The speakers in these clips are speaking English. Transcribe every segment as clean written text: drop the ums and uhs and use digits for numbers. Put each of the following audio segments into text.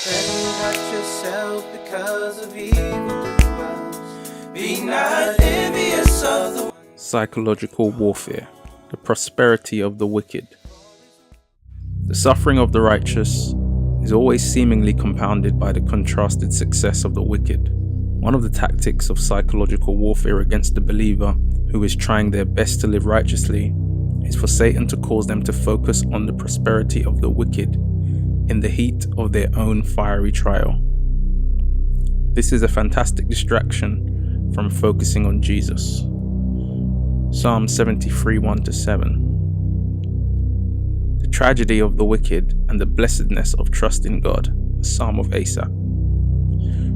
Fretting at yourself because of evildoers. Be not envious of the Psychological warfare, the prosperity of the wicked. The suffering of the righteous is always seemingly compounded by the contrasted success of the wicked. One of the tactics of psychological warfare against the believer who is trying their best to live righteously is for Satan to cause them to focus on the prosperity of the wicked in the heat of their own fiery trial. This is a fantastic distraction from focusing on Jesus. Psalm 73, 1-7. The tragedy of the wicked and the blessedness of trust in God. A Psalm of Asaph.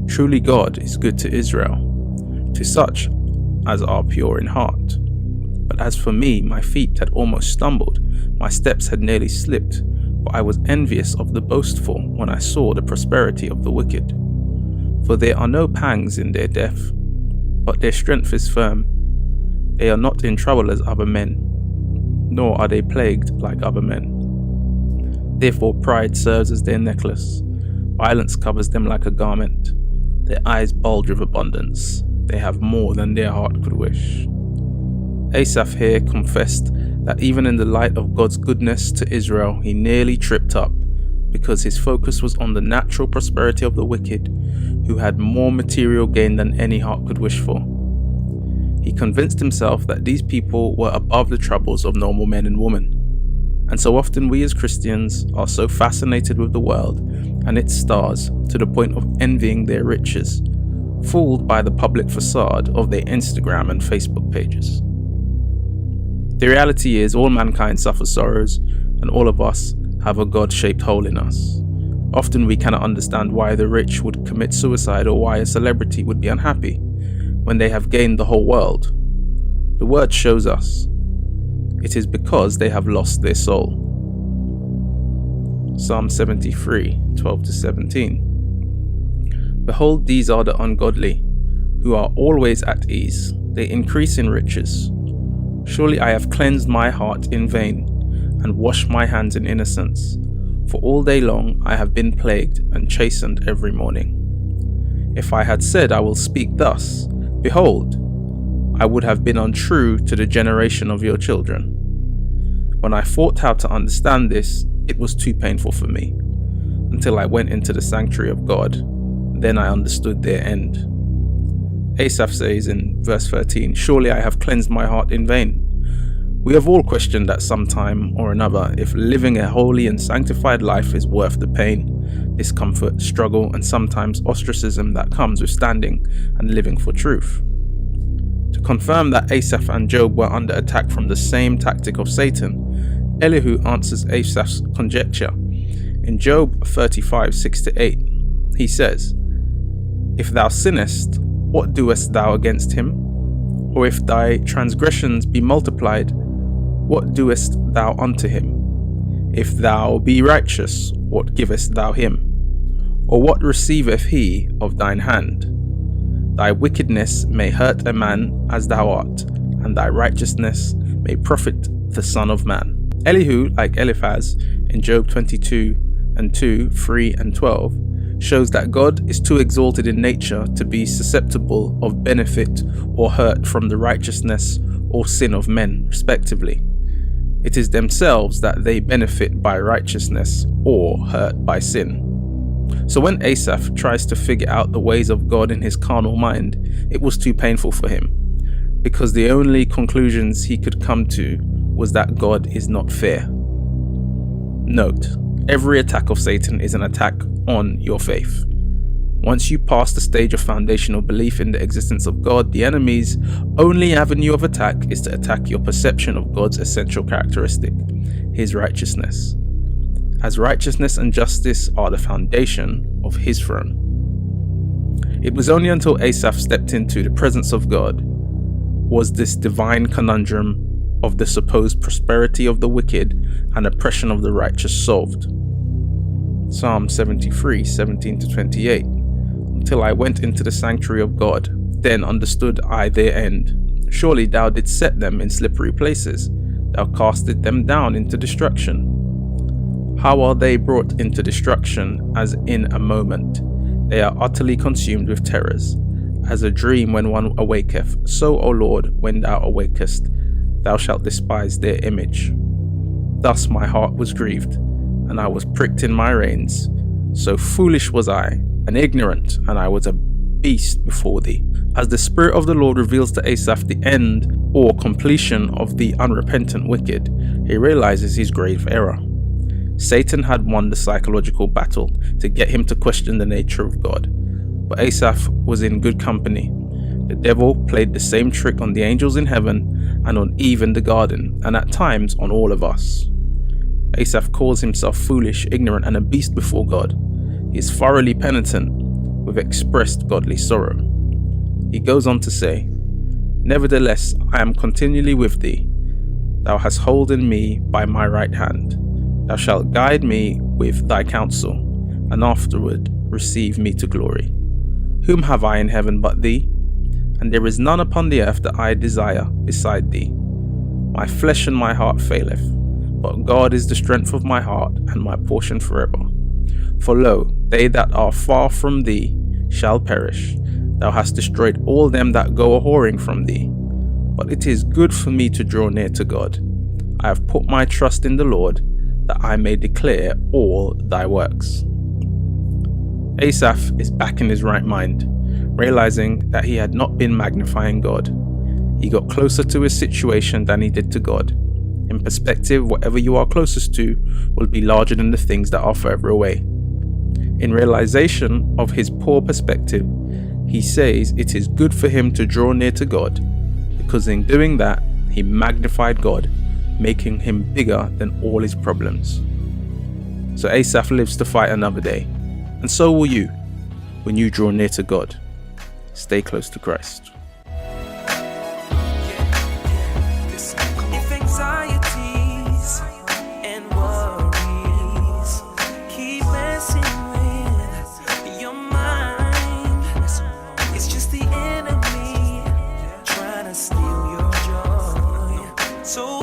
Truly God is good to Israel, to such as are pure in heart. But as for me, my feet had almost stumbled, my steps had nearly slipped, for I was envious of the boastful when I saw the prosperity of the wicked. For there are no pangs in their death, but their strength is firm. They are not in trouble as other men, nor are they plagued like other men. Therefore pride serves as their necklace, violence covers them like a garment. Their eyes bulge with abundance, they have more than their heart could wish. Asaph here confessed that even in the light of God's goodness to Israel, he nearly tripped up because his focus was on the natural prosperity of the wicked, who had more material gain than any heart could wish for. He convinced himself that these people were above the troubles of normal men and women. And so often we as Christians are so fascinated with the world and its stars to the point of envying their riches, fooled by the public facade of their Instagram and Facebook pages. The reality is all mankind suffers sorrows, and all of us have a God-shaped hole in us. Often we cannot understand why the rich would commit suicide or why a celebrity would be unhappy when they have gained the whole world. The word shows us it is because they have lost their soul. Psalm 73, 12-17. Behold, these are the ungodly, who are always at ease. They increase in riches. Surely I have cleansed my heart in vain, and washed my hands in innocence. For all day long I have been plagued and chastened every morning. If I had said, I will speak thus, behold, I would have been untrue to the generation of your children. When I thought how to understand this, it was too painful for me, until I went into the sanctuary of God. Then I understood their end. Asaph says in verse 13, surely I have cleansed my heart in vain. We have all questioned at some time or another if living a holy and sanctified life is worth the pain, discomfort, struggle, and sometimes ostracism that comes with standing and living for truth. To confirm that Asaph and Job were under attack from the same tactic of Satan, Elihu answers Asaph's conjecture. In Job 35, 6-8, he says, if thou sinnest, what doest thou against him? Or if thy transgressions be multiplied, what doest thou unto him? If thou be righteous, what givest thou him? Or what receiveth he of thine hand? Thy wickedness may hurt a man as thou art, and thy righteousness may profit the Son of Man. Elihu, like Eliphaz in Job 22:2, 3 and 12, shows that God is too exalted in nature to be susceptible of benefit or hurt from the righteousness or sin of men, respectively. It is themselves that they benefit by righteousness or hurt by sin. So when Asaph tries to figure out the ways of God in his carnal mind, it was too painful for him, because the only conclusions he could come to was that God is not fair. Note, every attack of Satan is an attack on your faith. Once you pass the stage of foundational belief in the existence of God, the enemy's only avenue of attack is to attack your perception of God's essential characteristic, his righteousness, as righteousness and justice are the foundation of his throne. It was only until Asaph stepped into the presence of God was this divine conundrum of the supposed prosperity of the wicked and oppression of the righteous solved. Psalm 73, 17-28. Until I went into the sanctuary of God, then understood I their end. Surely thou didst set them in slippery places, thou castest them down into destruction. How are they brought into destruction as in a moment? They are utterly consumed with terrors. As a dream when one awaketh, so, O Lord, when thou awakest, thou shalt despise their image. Thus my heart was grieved, and I was pricked in my reins. So foolish was I, and ignorant, and I was a beast before thee. As the Spirit of the Lord reveals to Asaph the end or completion of the unrepentant wicked, he realizes his grave error. Satan had won the psychological battle to get him to question the nature of God, but Asaph was in good company. The devil played the same trick on the angels in heaven and on Eve in the garden, and at times on all of us. Asaph calls himself foolish, ignorant, and a beast before God. He is thoroughly penitent, with expressed godly sorrow. He goes on to say, Nevertheless, I am continually with thee. Thou hast holden me by my right hand. Thou shalt guide me with thy counsel, and afterward receive me to glory. Whom have I in heaven but thee? And there is none upon the earth that I desire beside thee. My flesh and my heart faileth, but God is the strength of my heart and my portion forever. For lo, they that are far from thee shall perish. Thou hast destroyed all them that go a-whoring from thee. But it is good for me to draw near to God. I have put my trust in the Lord, that I may declare all thy works. Asaph is back in his right mind, realizing that he had not been magnifying God. He got closer to his situation than he did to God. In perspective, whatever you are closest to will be larger than the things that are further away. In realization of his poor perspective, he says it is good for him to draw near to God, because in doing that, he magnified God, making him bigger than all his problems. So Asaph lives to fight another day, and so will you when you draw near to God. Stay close to Christ. If anxieties and worries keep messing with your mind, it's just the enemy trying to steal your joy. So